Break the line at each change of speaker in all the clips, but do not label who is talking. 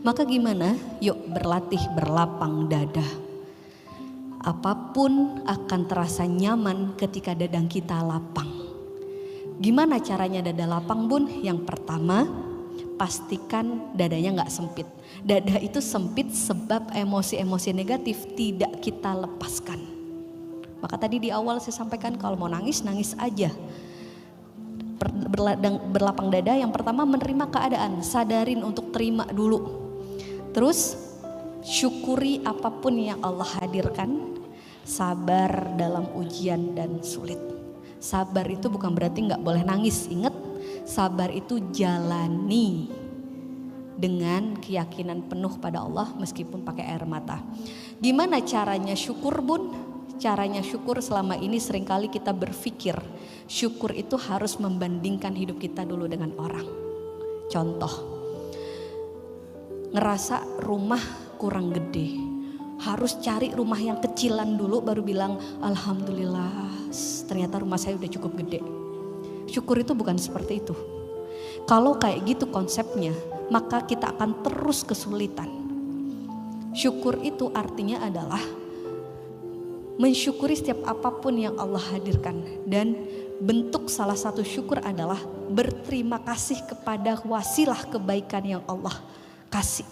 Maka gimana? Yuk berlatih berlapang dada. Apapun akan terasa nyaman ketika dadang kita lapang. Gimana caranya dada lapang, Bun? Yang pertama, pastikan dadanya gak sempit. Dada itu sempit sebab emosi-emosi negatif tidak kita lepaskan. Maka tadi di awal saya sampaikan kalau mau nangis, nangis aja. Berlapang dada yang pertama menerima keadaan, sadarin untuk terima dulu. Terus syukuri apapun yang Allah hadirkan, sabar dalam ujian dan sulit. Sabar itu bukan berarti gak boleh nangis, ingat sabar itu jalani dengan keyakinan penuh pada Allah meskipun pakai air mata. Gimana caranya syukur, Bun? Caranya syukur selama ini seringkali kita berpikir syukur itu harus membandingkan hidup kita dulu dengan orang. Contoh, ngerasa rumah kurang gede, harus cari rumah yang kecilan dulu baru bilang alhamdulillah ternyata rumah saya udah cukup gede. Syukur itu bukan seperti itu. Kalau kayak gitu konsepnya, maka kita akan terus kesulitan. Syukur itu artinya adalah mensyukuri setiap apapun yang Allah hadirkan. Dan bentuk salah satu syukur adalah berterima kasih kepada wasilah kebaikan yang Allah kasih.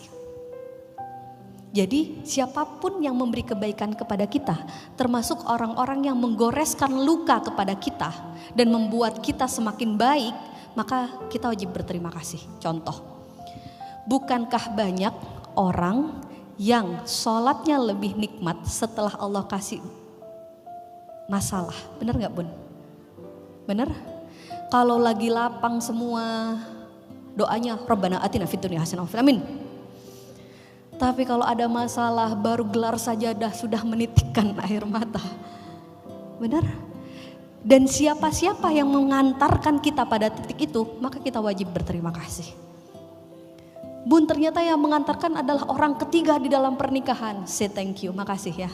Jadi siapapun yang memberi kebaikan kepada kita, termasuk orang-orang yang menggoreskan luka kepada kita dan membuat kita semakin baik, maka kita wajib berterima kasih. Contoh, bukankah banyak orang yang sholatnya lebih nikmat setelah Allah kasih masalah? Benar gak, Bun? Benar? Kalau lagi lapang semua, doanya Rabbana atina fid dunya hasanah wa fil amin. Tapi kalau ada masalah baru gelar sajadah sudah menitikkan air mata. Benar? Dan siapa-siapa yang mengantarkan kita pada titik itu, maka kita wajib berterima kasih. Bun, ternyata yang mengantarkan adalah orang ketiga di dalam pernikahan. Say thank you, makasih ya.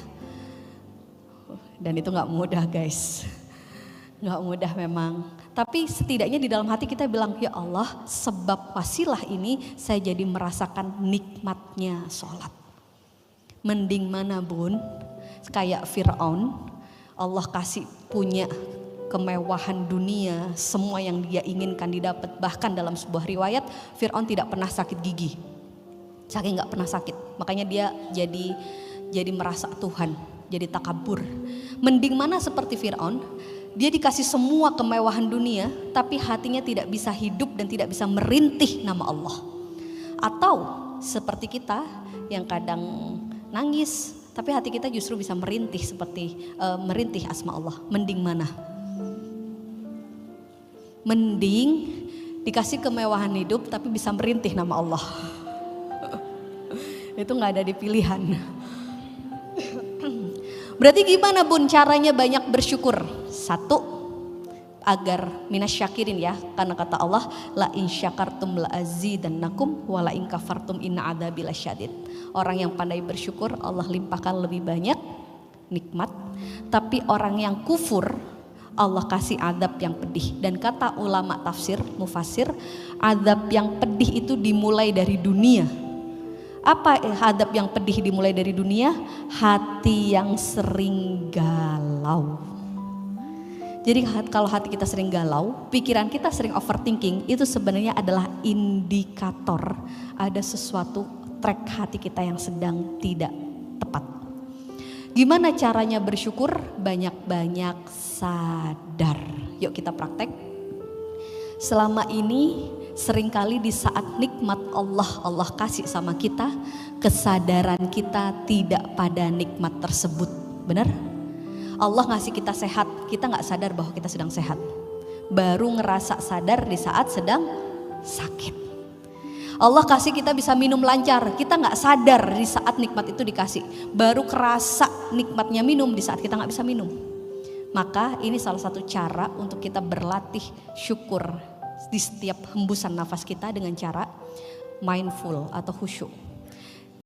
Dan itu gak mudah, guys. Gak mudah memang. Tapi setidaknya di dalam hati kita bilang, ya Allah, sebab wasilah ini saya jadi merasakan nikmatnya sholat. Mending mana, Bun? Kayak Fir'aun, Allah kasih punya kemewahan dunia, semua yang dia inginkan didapat. Bahkan dalam sebuah riwayat, Fir'aun tidak pernah sakit gigi. Saking gak pernah sakit, makanya dia jadi merasa Tuhan, jadi takabur. Mending mana seperti Fir'aun? Dia dikasih semua kemewahan dunia, tapi hatinya tidak bisa hidup dan tidak bisa merintih nama Allah. Atau seperti kita yang kadang nangis, tapi hati kita justru bisa merintih seperti merintih asma Allah. Mending mana? Mending dikasih kemewahan hidup tapi bisa merintih nama Allah. Itu gak ada di pilihan. Berarti gimana, Bun, caranya banyak bersyukur? Satu, agar minasyakirin ya, karena kata Allah la in syakartum la azidannakum wa la in kafartum inna adzabi lasyadid. Orang yang pandai bersyukur Allah limpahkan lebih banyak nikmat, tapi orang yang kufur Allah kasih adab yang pedih. Dan kata ulama tafsir mufasir, adab yang pedih itu dimulai dari dunia. Apa adab yang pedih dimulai dari dunia? Hati yang sering galau. Jadi kalau hati kita sering galau, pikiran kita sering overthinking, itu sebenarnya adalah indikator ada sesuatu track hati kita yang sedang tidak tepat. Gimana caranya bersyukur? Banyak-banyak sadar. Yuk kita praktek. Selama ini seringkali di saat nikmat Allah kasih sama kita, kesadaran kita tidak pada nikmat tersebut. Benar? Allah ngasih kita sehat, kita gak sadar bahwa kita sedang sehat. Baru ngerasa sadar di saat sedang sakit. Allah kasih kita bisa minum lancar, kita gak sadar di saat nikmat itu dikasih. Baru kerasa nikmatnya minum di saat kita gak bisa minum. Maka ini salah satu cara untuk kita berlatih syukur di setiap hembusan nafas kita dengan cara mindful atau khusyuk.